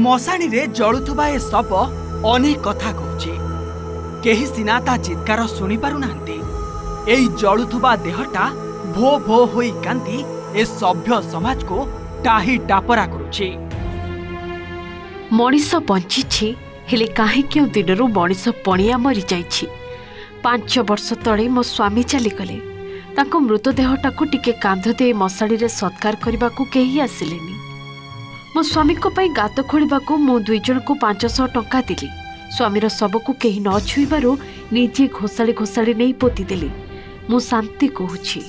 मशाणी रे जलुथुबा ए शव अनेक कथा कहूची केही सिना ता चित्कार सुनी पारु नांती। एई जलुथुबा देहटा भो भो होई कांदी ए सभ्य समाज को टाही टापरा करूची। मनीष बंची हेले काहे क्यों दिनरू मनीष पणिया मरी जाइछि। 5 वर्ष तले मो स्वामी चली गले। ताको मृतदेहटाकू टिके कांध दे मशाणी रे सत्कार करबाकू केही आसिलेनी। मो स्वामी को पई गात खोलिबाकू मो 2 जन को 500 टंका दिली। स्वामीर सबको केही न छुईबारु निजे घोषाड़ी घोषाड़ी नहीं पोती देली। मु शांति कहूछि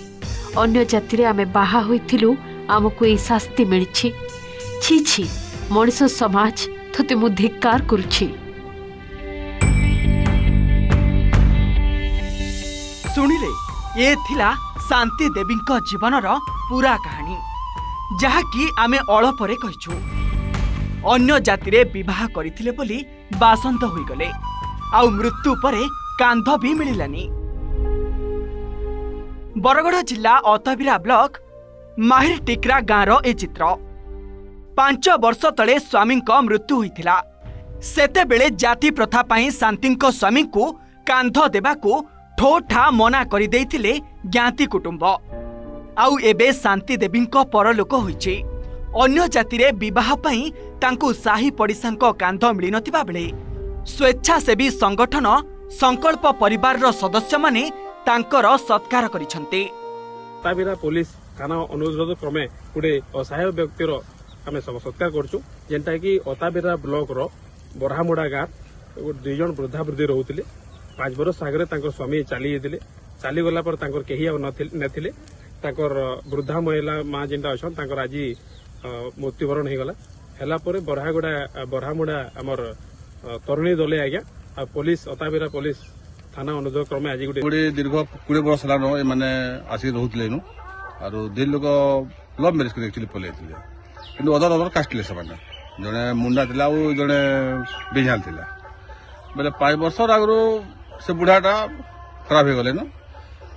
अन्य जाति रे आमे बाहा होइथिलु आमको ए शास्ति मिलिछि। छी छी मनीष समाज तते मु धिक्कार करूछि। सुनिले ये थिला शांति देवी जीवनर पूरा कहानी जहा कि आमे अळपरे कहिछु। अन्य जाति रे विवाह करिथिले बोली बासंत होई गले आउ मृत्यु परे कांध भी मिलिलानी। बरगढ़ जिला अतबिरा ब्लॉक माहिर टिकरा गाँव ए चित्र। 5 वर्ष तले स्वामी मृत्यु होइथिला। सेते बेले जाति प्रथा पाई शांति स्वामी को कांध देबाकू ठोठा मना करि देइथिले ज्ञाति कुटुंब। आउ एबे शांति देवी परलोक होइछि। अन्य जाति रे विवाह पाई तांकू साही पड़िसांक कांध मिली नथिबा बेले स्वेच्छासेवी संगठन संकल्प परिवार रो सदस्य माने तांकर सत्कार करिसंते। ताबिरा पुलिस थाना अनुरोध क्रमे गुटे असहाय व्यक्तिर आमे सब सत्कार करछु जेंटा कि अताबिरा ब्लॉक रो बरहामुडा गाँव 2 जन वृद्धा वृद्धि रहउतिले। 5 वर्ष आगे तांकर स्वामी चली जेतिले। चली गला पर तांकर केही नथिले। तांकर वृद्धा महिला माँ जेंटा अछन तांकर आज मृत्युवरण हो गला। हेला परे बरहामुडा आमर तरुणी दले आज्ञा आ पुलिस अताबिरा पुलिस थाना अनुरोध क्रमे आज गुटे दीर्घ 20 वर्ष हेलानो माने आसी रहउतिले नु आरो दिल लोक लव मैरिज कर एक्चुअली पलेथिले किंतु अदर कास्टले समान जने मुंडा थिला ओ जने बिझाल थिला बेले 5 वर्ष आगरो से बुढ़ाटा खराब हो गले न।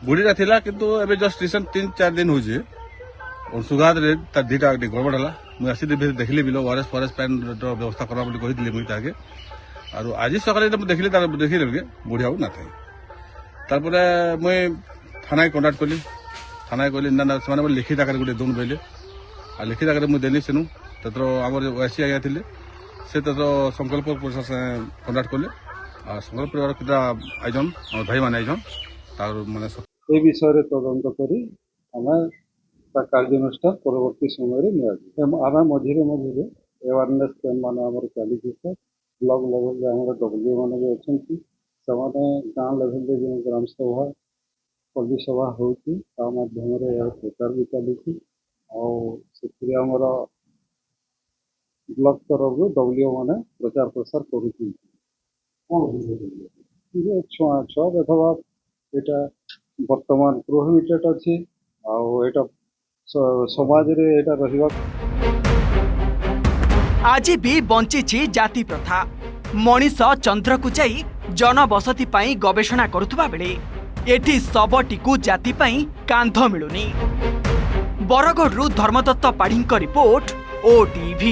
बुढ़ीटा थिला किंतु एबे जस्ट रिसेंट 3-4 दिन होजे और सुगाद रे त दीटा गड़बड़ हला। मु आसी देखली बिलो वारस फॉरेस्ट पैन व्यवस्था करा बोली कहिदिले मुई ताके आरो आज सकाले देखली तार देखिले के बुढ़िया ना थाई। तारपरे मुई थाना कांटेक्ट करली। थाना कहली ना से माने लिखित आकार गुटे दोन बेले आ लिखित आकार मु देली सेनु तत्र हमर ओएसी आया थिले से तत्र संकल्प प्रशासन कांटेक्ट करले आ संकल्प परिवार किटा आइजन हमर भाई माने आइजन तार माने ए विषय रे तदंत करी हमें ता कार्यानुष्ठान परवर्ती समय रे निया आमे मझिरे मझिरे अवेयरनेस कैंप माने हमर चली छै। ब्लॉक लेवल रे हमर डब्ल्यू माने जे अछंती समाने गांव लेवल रे जे ग्राम सभा पल्ली सभा होती ता माध्यम रे प्रचार भी चली और से हमर ब्लॉक तरफ डब्ल्यू माने प्रचार प्रसार करूची। ये छुआ देखबा एटा वर्तमान प्रोहिबिटेड अछि आ एटा समाज रे एटा रहिबा। आज भी बंची जाति प्रथा। मनीष चंद्र को जाई जनबसती पाई गवेषणा करुथुबा बेले एठी सबटिकू जाति पाई कांध मिलुनी। Bargarh Dharmadatta Padhi report OTV।